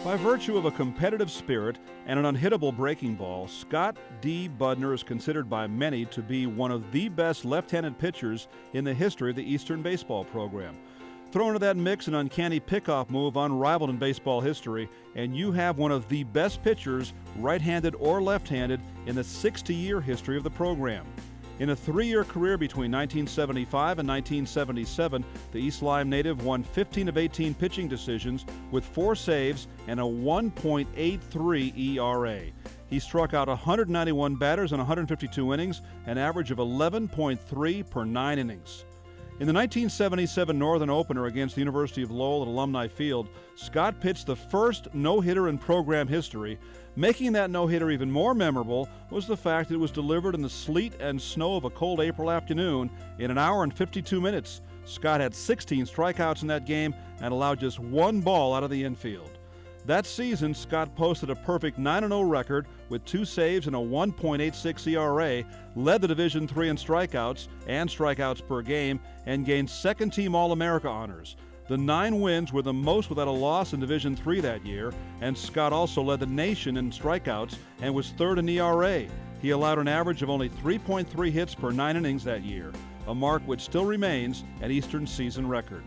By virtue of a competitive spirit and an unhittable breaking ball, Scott D. Budner is considered by many to be one of the best left-handed pitchers in the history of the Eastern baseball program. Throw into that mix an uncanny pickoff move unrivaled in baseball history, and you have one of the best pitchers, right-handed or left-handed, in the 60-year history of the program. In a 3-year career between 1975 and 1977, the East Lyme native won 15 of 18 pitching decisions with 4 saves and a 1.83 ERA. He struck out 191 batters in 152 innings, an average of 11.3 per 9 innings. In the 1977 Northern Opener against the University of Lowell at Alumni Field, Scott pitched the first no-hitter in program history. Making that no-hitter even more memorable was the fact that it was delivered in the sleet and snow of a cold April afternoon in an hour and 52 minutes. Scott had 16 strikeouts in that game and allowed just 1 ball out of the infield. That season, Scott posted a perfect 9-0 record with 2 saves and a 1.86 ERA, led the Division III in strikeouts and strikeouts per game, and gained second-team All-America honors. The 9 wins were the most without a loss in Division III that year, and Scott also led the nation in strikeouts and was third in ERA. He allowed an average of only 3.3 hits per 9 innings that year, a mark which still remains an Eastern season record.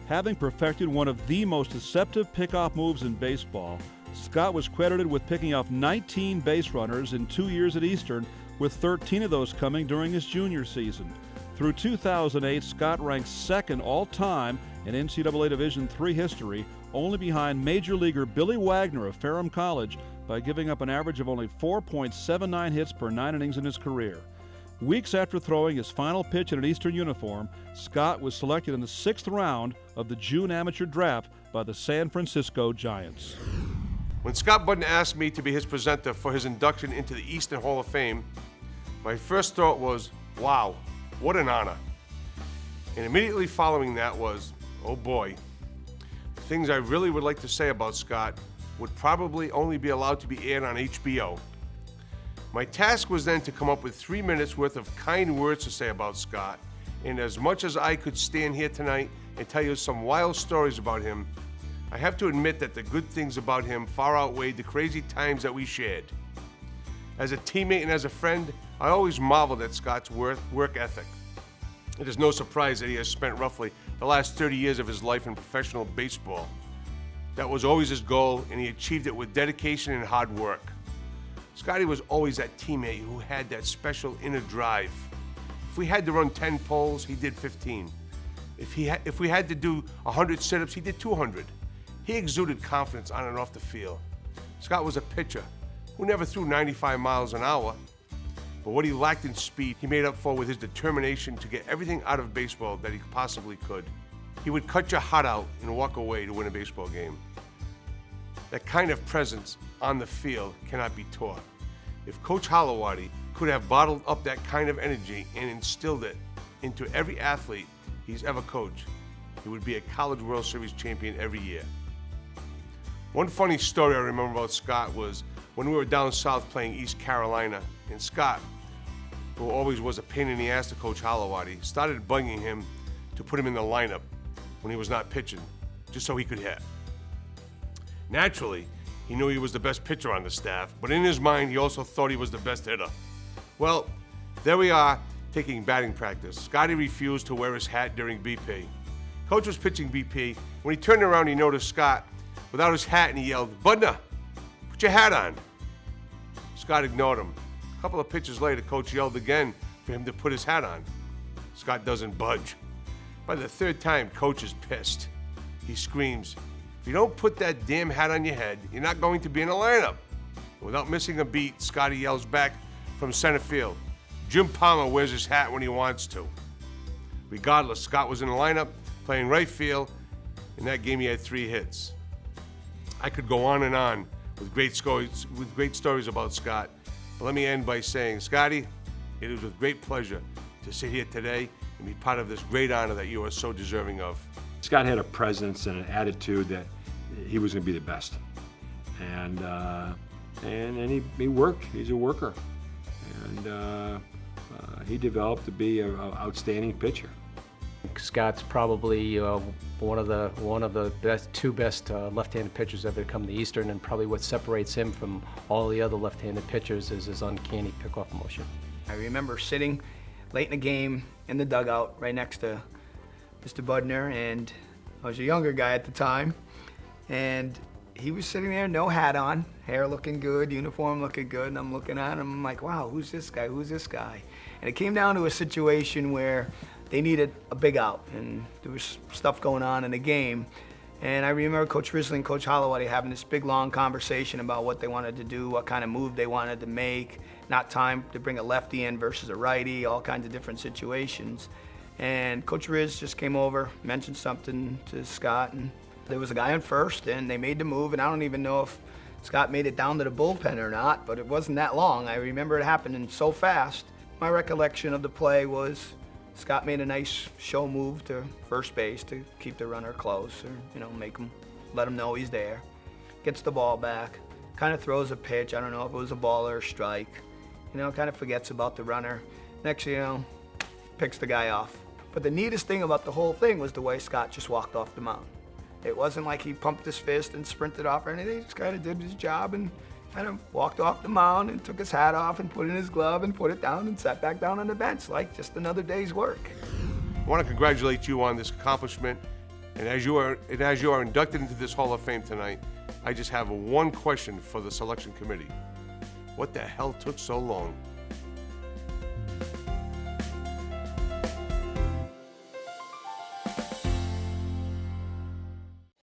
Having perfected one of the most deceptive pickoff moves in baseball, Scott was credited with picking off 19 base runners in 2 years at Eastern, with 13 of those coming during his junior season. Through 2008, Scott ranked second all-time in NCAA Division III history, only behind Major Leaguer Billy Wagner of Ferrum College by giving up an average of only 4.79 hits per 9 innings in his career. Weeks after throwing his final pitch in an Eastern uniform, Scott was selected in the 6th round of the June amateur draft by the San Francisco Giants. When Scott Budner asked me to be his presenter for his induction into the Eastern Hall of Fame, my first thought was, wow, what an honor. And immediately following that was, oh boy, the things I really would like to say about Scott would probably only be allowed to be aired on HBO. My task was then to come up with 3 minutes worth of kind words to say about Scott, and as much as I could stand here tonight and tell you some wild stories about him, I have to admit that the good things about him far outweighed the crazy times that we shared. As a teammate and as a friend, I always marveled at Scott's work ethic. It is no surprise that he has spent roughly the last 30 years of his life in professional baseball. That was always his goal, and he achieved it with dedication and hard work. Scotty was always that teammate who had that special inner drive. If we had to run 10 poles, he did 15. If we had to do 100 sit-ups, he did 200. He exuded confidence on and off the field. Scott was a pitcher who never threw 95 miles an hour, but what he lacked in speed, he made up for with his determination to get everything out of baseball that he possibly could. He would cut your heart out and walk away to win a baseball game. That kind of presence on the field cannot be taught. If Coach Holowati could have bottled up that kind of energy and instilled it into every athlete he's ever coached, he would be a College World Series champion every year. One funny story I remember about Scott was when we were down south playing East Carolina, and Scott, who always was a pain in the ass to Coach Holowati, started bugging him to put him in the lineup when he was not pitching, just so he could hit. Naturally, he knew he was the best pitcher on the staff, but in his mind, he also thought he was the best hitter. Well, there we are, taking batting practice. Scotty refused to wear his hat during BP. Coach was pitching BP. When he turned around, he noticed Scott without his hat, and he yelled, "Budner, put your hat on." Scott ignored him. A couple of pitches later, Coach yelled again for him to put his hat on. Scott doesn't budge. By the 3rd time, Coach is pissed. He screams, "If you don't put that damn hat on your head, you're not going to be in the lineup." Without missing a beat, Scotty yells back from center field, "Jim Palmer wears his hat when he wants to." Regardless, Scott was in the lineup, playing right field. In that game, he had 3 hits. I could go on and on with great stories about Scott, but let me end by saying, Scotty, it is with great pleasure to sit here today and be part of this great honor that you are so deserving of. Scott had a presence and an attitude that he was going to be the best, and he worked. He's a worker, and he developed to be an outstanding pitcher. Scott's probably one of the two best left-handed pitchers ever to come to Eastern, and probably what separates him from all the other left-handed pitchers is his uncanny pickoff motion. I remember sitting late in the game in the dugout right next to Mr. Budner, and I was a younger guy at the time, and he was sitting there, no hat on, hair looking good, uniform looking good, and I'm looking at him, I'm like, wow, who's this guy, who's this guy? And it came down to a situation where they needed a big out, and there was stuff going on in the game. And I remember Coach Risley and Coach Holloway having this big, long conversation about what they wanted to do, what kind of move they wanted to make, not time to bring a lefty in versus a righty, all kinds of different situations. And Coach Riz just came over, mentioned something to Scott, and there was a guy on first, and they made the move, and I don't even know if Scott made it down to the bullpen or not, but it wasn't that long. I remember it happening so fast. My recollection of the play was Scott made a nice show move to first base to keep the runner close, or let him know he's there. Gets the ball back, kind of throws a pitch. I don't know if it was a ball or a strike. Kind of forgets about the runner. Next thing you know, picks the guy off. But the neatest thing about the whole thing was the way Scott just walked off the mound. It wasn't like he pumped his fist and sprinted off or anything. He just kind of did his job and kind of walked off the mound and took his hat off and put in his glove and put it down and sat back down on the bench like just another day's work. I want to congratulate you on this accomplishment, and as you are inducted into this Hall of Fame tonight, I just have one question for the selection committee. What the hell took so long?